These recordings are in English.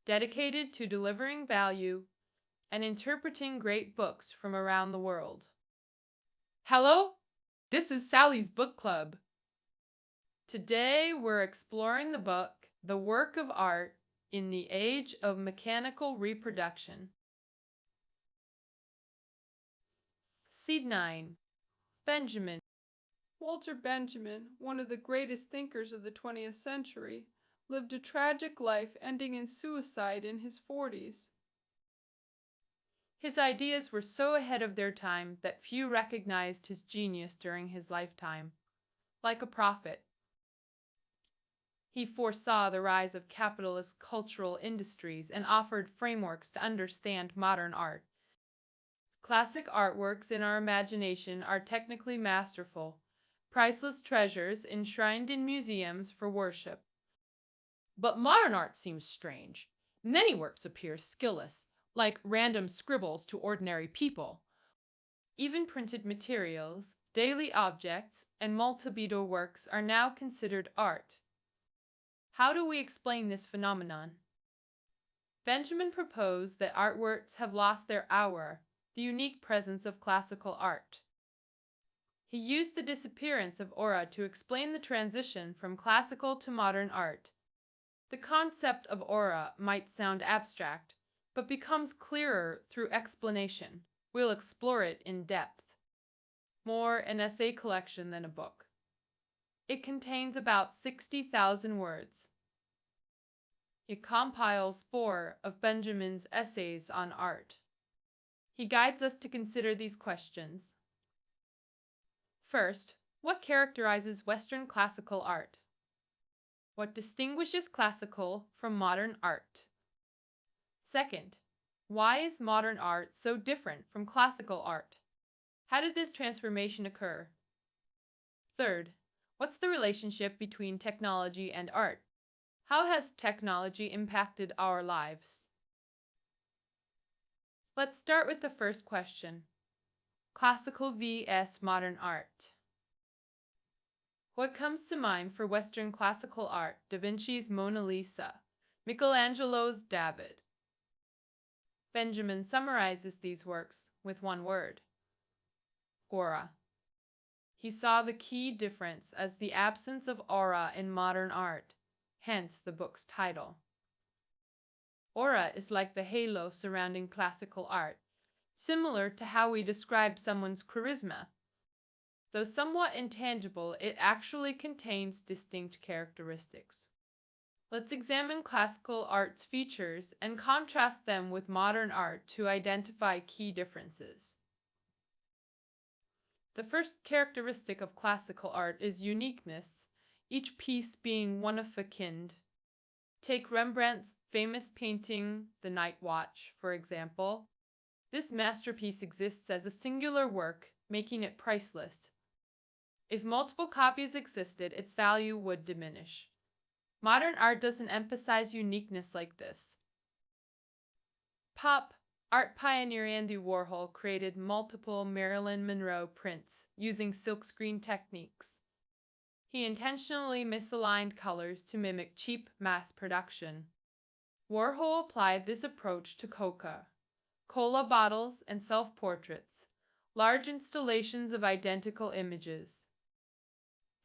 dedicated to delivering value and interpreting great books from around the world. Hello, this is Sally's Book Club. Today we're exploring the book, The Work of Art in the Age of Mechanical Reproduction. Seed 9. Benjamin. Walter Benjamin, one of the greatest thinkers of the 20th century, lived a tragic life ending in suicide in his 40s. His ideas were so ahead of their time that few recognized his genius during his lifetime. Like a prophet, he foresaw the rise of capitalist cultural industries and offered frameworks to understand modern art. Classic artworks in our imagination are technically masterful, priceless treasures enshrined in museums for worship. But modern art seems strange. Many works appear skillless, like random scribbles to ordinary people. Even printed materials, daily objects, and multimedia works are now considered art. How do we explain this phenomenon? Benjamin proposed that artworks have lost their aura, the unique presence of classical art. He used the disappearance of aura to explain the transition from classical to modern art. The concept of aura might sound abstract, but becomes clearer through explanation. We'll explore it in depth. More an essay collection than a book. It contains about 60,000 words. It compiles 4 of Benjamin's essays on art. He guides us to consider these questions. First, what characterizes Western classical art? What distinguishes classical from modern art? Second, why is modern art so different from classical art? How did this transformation occur? Third, what's the relationship between technology and art? How has technology impacted our lives? Let's start with the first question. Classical vs. modern art. What comes to mind for Western classical art? Da Vinci's Mona Lisa, Michelangelo's David. Benjamin summarizes these works with one word: aura. He saw the key difference as the absence of aura in modern art, hence the book's title. Aura is like the halo surrounding classical art, similar to how we describe someone's charisma. Though somewhat intangible, it actually contains distinct characteristics. Let's examine classical art's features and contrast them with modern art to identify key differences. The first characteristic of classical art is uniqueness, each piece being one of a kind. Take Rembrandt's famous painting, The Night Watch, for example. This masterpiece exists as a singular work, making it priceless. If multiple copies existed, its value would diminish. Modern art doesn't emphasize uniqueness like this. Pop art pioneer Andy Warhol created multiple Marilyn Monroe prints using silkscreen techniques. He intentionally misaligned colors to mimic cheap mass production. Warhol applied this approach to cola bottles, and self-portraits, large installations of identical images.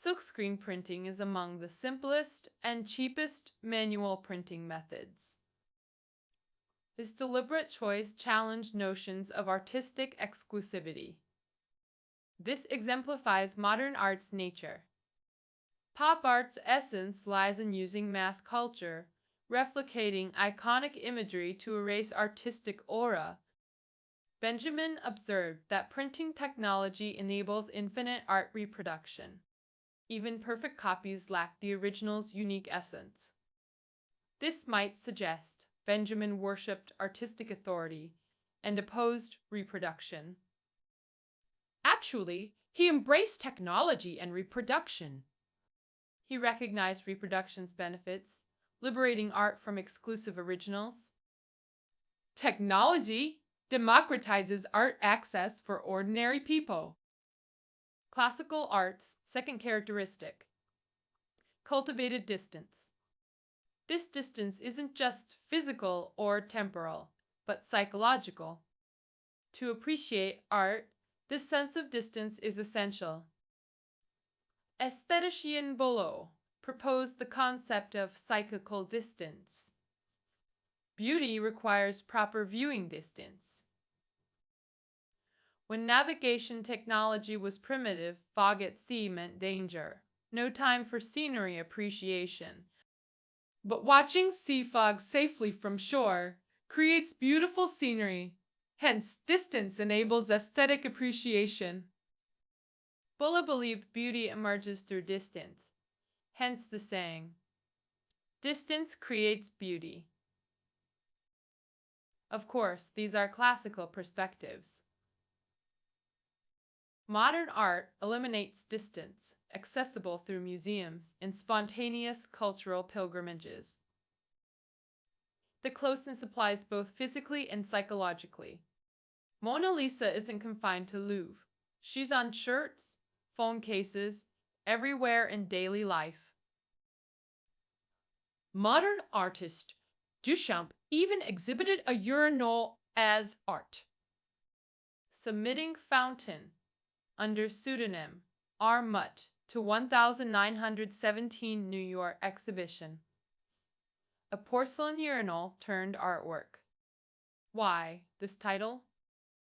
Silkscreen printing is among the simplest and cheapest manual printing methods. This deliberate choice challenged notions of artistic exclusivity. This exemplifies modern art's nature. Pop art's essence lies in using mass culture, replicating iconic imagery to erase artistic aura. Benjamin observed that printing technology enables infinite art reproduction. Even perfect copies lack the original's unique essence. This might suggest Benjamin worshipped artistic authority and opposed reproduction. Actually, he embraced technology and reproduction. He recognized reproduction's benefits, liberating art from exclusive originals. Technology democratizes art access for ordinary people. Classical art's second characteristic: cultivated distance. This distance isn't just physical or temporal, but psychological. To appreciate art, this sense of distance is essential. Aesthetician Boileau proposed the concept of psychical distance. Beauty requires proper viewing distance. When navigation technology was primitive, fog at sea meant danger. No time for scenery appreciation. But watching sea fog safely from shore creates beautiful scenery. Hence, distance enables aesthetic appreciation. Boileau believed beauty emerges through distance. Hence the saying, distance creates beauty. Of course, these are classical perspectives. Modern art eliminates distance, accessible through museums and spontaneous cultural pilgrimages. The closeness applies both physically and psychologically. Mona Lisa isn't confined to Louvre. She's on shirts, phone cases, everywhere in daily life. Modern artist Duchamp even exhibited a urinal as art. Submitting Fountain under pseudonym R. Mutt to 1917 New York exhibition. A porcelain urinal turned artwork. Why this title?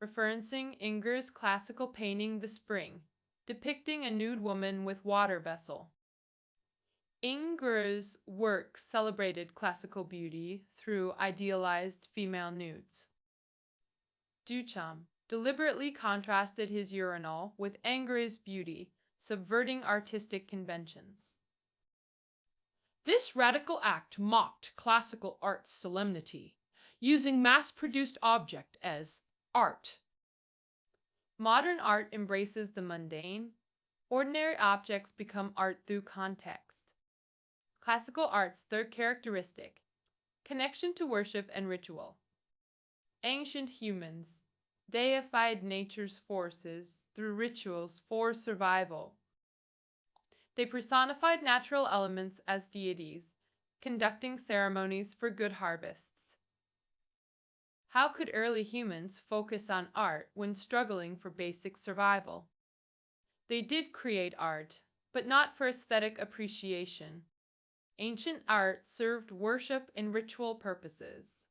Referencing Ingres' classical painting The Spring, depicting a nude woman with water vessel. Ingres' work celebrated classical beauty through idealized female nudes. Duchamp deliberately contrasted his urinal with Ingres' beauty, subverting artistic conventions. This radical act mocked classical art's solemnity, using mass-produced object as art. Modern art embraces the mundane. Ordinary objects become art through context. Classical art's third characteristic, connection to worship and ritual. Ancient humans deified nature's forces through rituals for survival. They personified natural elements as deities, conducting ceremonies for good harvests. How could early humans focus on art when struggling for basic survival? They did create art, but not for aesthetic appreciation. Ancient art served worship and ritual purposes,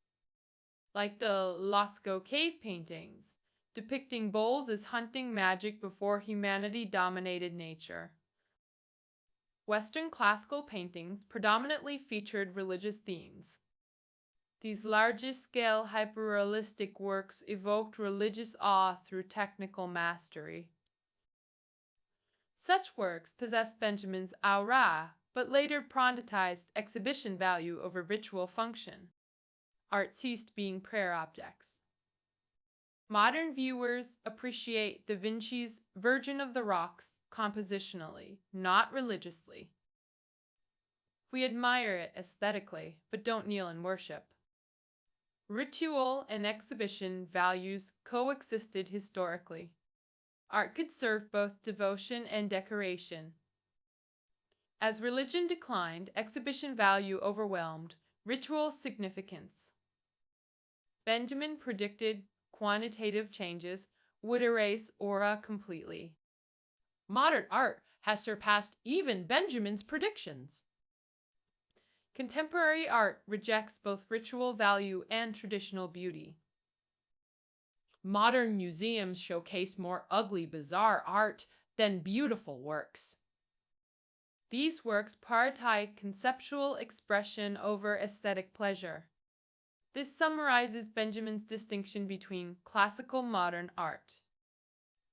like the Lascaux cave paintings, depicting bulls as hunting magic before humanity dominated nature. Western classical paintings predominantly featured religious themes. These larger-scale hyperrealistic works evoked religious awe through technical mastery. Such works possessed Benjamin's aura, but later prioritized exhibition value over ritual function. Art ceased being prayer objects. Modern viewers appreciate Da Vinci's Virgin of the Rocks compositionally, not religiously. We admire it aesthetically, but don't kneel in worship. Ritual and exhibition values coexisted historically. Art could serve both devotion and decoration. As religion declined, exhibition value overwhelmed ritual significance. Benjamin predicted quantitative changes would erase aura completely. Modern art has surpassed even Benjamin's predictions. Contemporary art rejects both ritual value and traditional beauty. Modern museums showcase more ugly, bizarre art than beautiful works. These works prioritize conceptual expression over aesthetic pleasure. This summarizes Benjamin's distinction between classical modern art.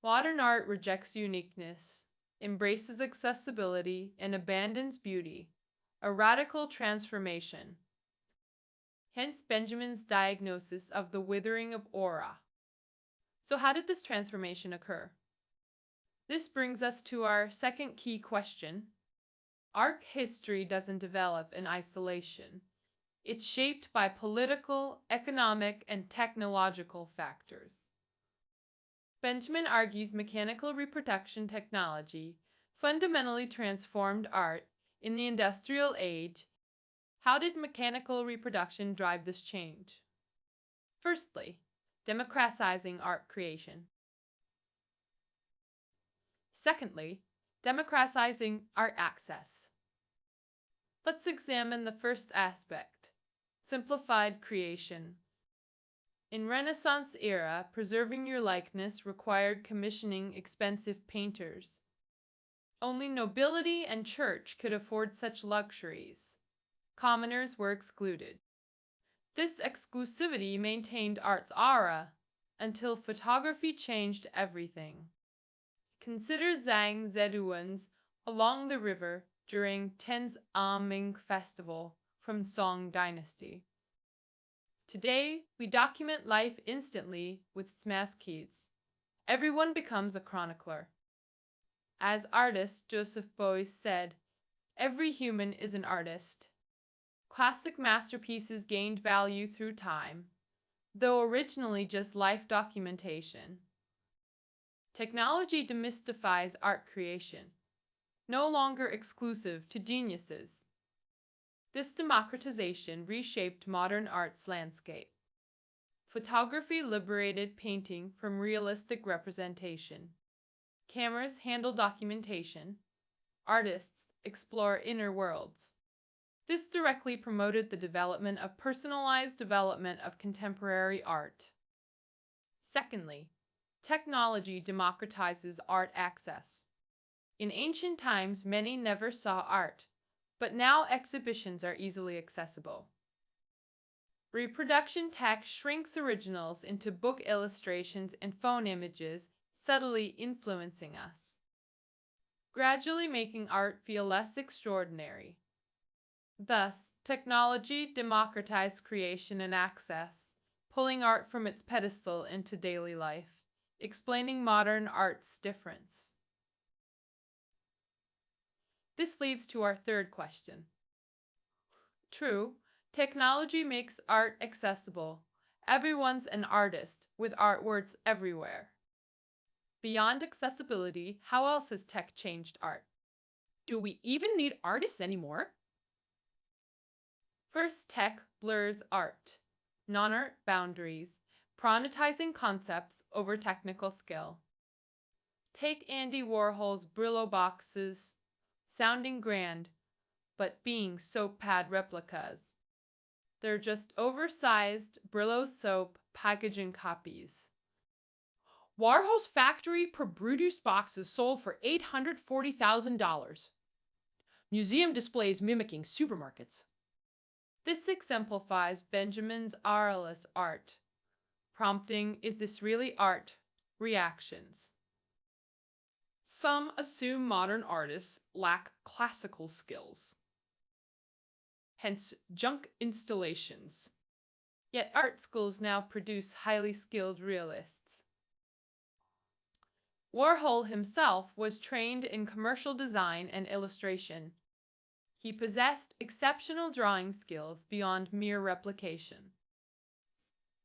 Modern art rejects uniqueness, embraces accessibility, and abandons beauty, a radical transformation. Hence Benjamin's diagnosis of the withering of aura. So how did this transformation occur? This brings us to our second key question. Art history doesn't develop in isolation. It's shaped by political, economic, and technological factors. Benjamin argues mechanical reproduction technology fundamentally transformed art in the industrial age. How did mechanical reproduction drive this change? Firstly, democratizing art creation. Secondly, democratizing art access. Let's examine the first aspect, simplified creation. In Renaissance era, preserving your likeness required commissioning expensive painters. Only nobility and church could afford such luxuries. Commoners were excluded. This exclusivity maintained art's aura until photography changed everything. Consider Zhang Zeduan's Along the River during Ten's Ming Festival from Song Dynasty. Today, we document life instantly with smash-kits. Everyone becomes a chronicler. As artist Joseph Beuys said, every human is an artist. Classic masterpieces gained value through time, though originally just life documentation. Technology demystifies art creation, no longer exclusive to geniuses. This democratization reshaped modern art's landscape. Photography liberated painting from realistic representation. Cameras handle documentation. Artists explore inner worlds. This directly promoted the development of personalized development of contemporary art. Secondly, technology democratizes art access. In ancient times, many never saw art, but now exhibitions are easily accessible. Reproduction tech shrinks originals into book illustrations and phone images, subtly influencing us, gradually making art feel less extraordinary. Thus, technology democratized creation and access, pulling art from its pedestal into daily life, explaining modern art's difference. This leads to our third question. True, technology makes art accessible. Everyone's an artist, with artworks everywhere. Beyond accessibility, how else has tech changed art? Do we even need artists anymore? First, tech blurs art, non-art boundaries, prioritizing concepts over technical skill. Take Andy Warhol's Brillo boxes, sounding grand, but being soap pad replicas. They're just oversized Brillo soap packaging copies. Warhol's factory produced boxes sold for $840,000. Museum displays mimicking supermarkets. This exemplifies Benjamin's Arliss art. Prompting, is this really art? Reactions. Some assume modern artists lack classical skills. Hence, junk installations. Yet art schools now produce highly skilled realists. Warhol himself was trained in commercial design and illustration. He possessed exceptional drawing skills beyond mere replication.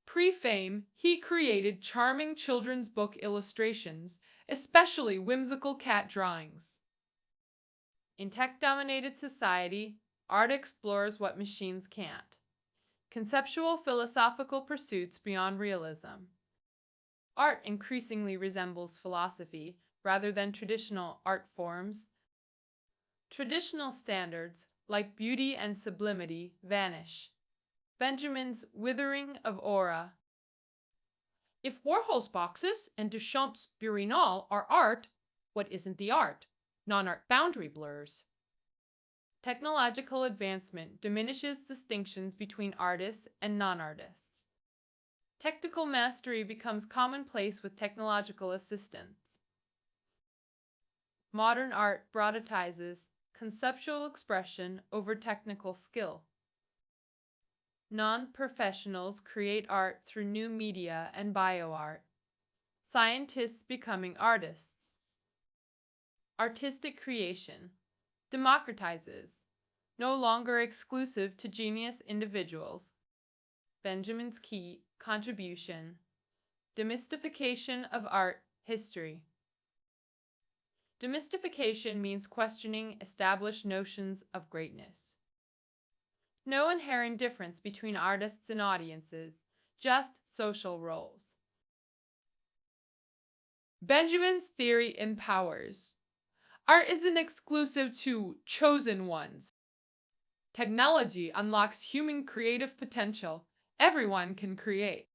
Pre-fame, he created charming children's book illustrations, especially whimsical cat drawings. In tech-dominated society, art explores what machines can't. Conceptual philosophical pursuits beyond realism. Art increasingly resembles philosophy rather than traditional art forms. Traditional standards, like beauty and sublimity, vanish. Benjamin's withering of aura. If Warhol's boxes and Duchamp's Burinal are art, what isn't the art? Non-art boundary blurs. Technological advancement diminishes distinctions between artists and non-artists. Technical mastery becomes commonplace with technological assistance. Modern art prioritizes conceptual expression over technical skill. Non-professionals create art through new media and bioart. Scientists becoming artists. Artistic creation democratizes, no longer exclusive to genius individuals. Benjamin's key contribution, demystification of art history. Demystification means questioning established notions of greatness. No inherent difference between artists and audiences, just social roles. Benjamin's theory empowers. Art isn't exclusive to chosen ones. Technology unlocks human creative potential. Everyone can create.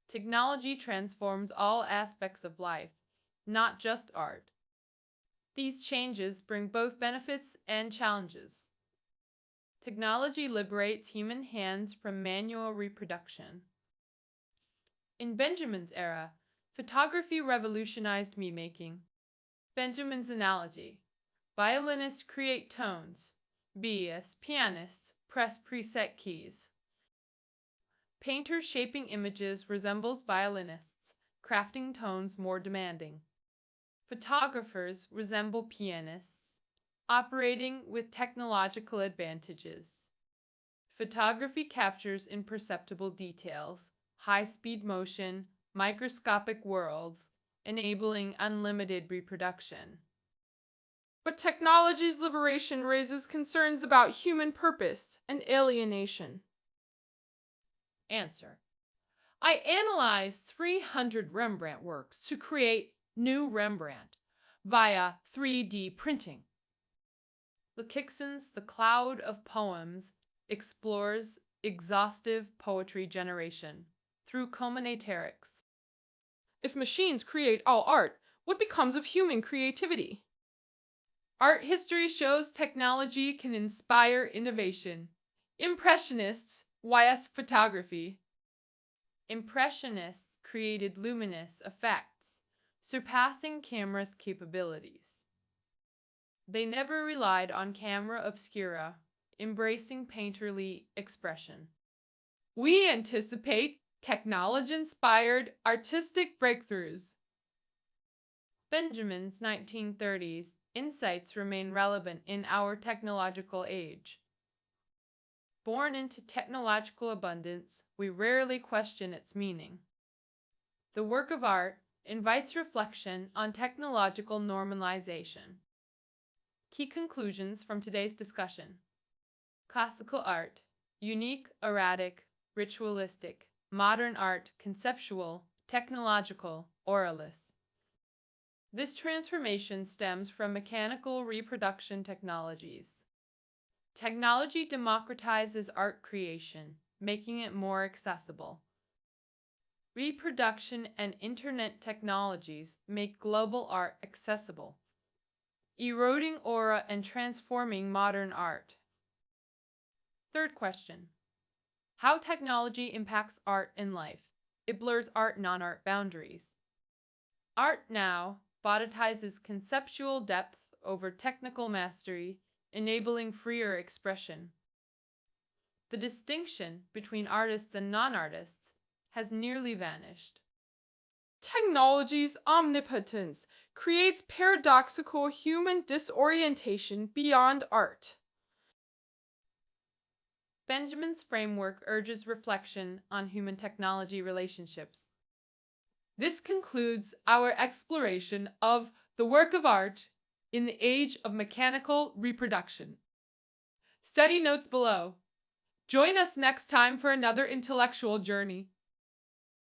Technology transforms all aspects of life, not just art. These changes bring both benefits and challenges. Technology liberates human hands from manual reproduction. In Benjamin's era, photography revolutionized meme-making. Benjamin's analogy: violinists create tones, as pianists press preset keys. Painters shaping images resembles violinists, crafting tones more demanding. Photographers resemble pianists, operating with technological advantages. Photography captures imperceptible details, high-speed motion, microscopic worlds, enabling unlimited reproduction. But technology's liberation raises concerns about human purpose and alienation. Answer: I analyzed 300 Rembrandt works to create New Rembrandt via 3D printing. Lekiksen's The Cloud of Poems explores exhaustive poetry generation through combinatorics. If machines create all art, what becomes of human creativity? Art history shows technology can inspire innovation. Impressionists vs. photography. Impressionists created luminous effects, surpassing camera's capabilities. They never relied on camera obscura, embracing painterly expression. We anticipate technology-inspired artistic breakthroughs. Benjamin's 1930s insights remain relevant in our technological age. Born into technological abundance, we rarely question its meaning. The work of art invites reflection on technological normalization. Key conclusions from today's discussion. Classical art: unique, erratic, ritualistic. Modern art: conceptual, technological, oralist. This transformation stems from mechanical reproduction technologies. Technology democratizes art creation, making it more accessible. Reproduction and internet technologies make global art accessible, eroding aura and transforming modern art. Third question: how technology impacts art and life. It blurs art and non-art boundaries. Art now botitizes conceptual depth over technical mastery, enabling freer expression. The distinction between artists and non-artists has nearly vanished. Technology's omnipotence creates paradoxical human disorientation beyond art. Benjamin's framework urges reflection on human-technology relationships. This concludes our exploration of the work of art in the age of mechanical reproduction. Study notes below. Join us next time for another intellectual journey.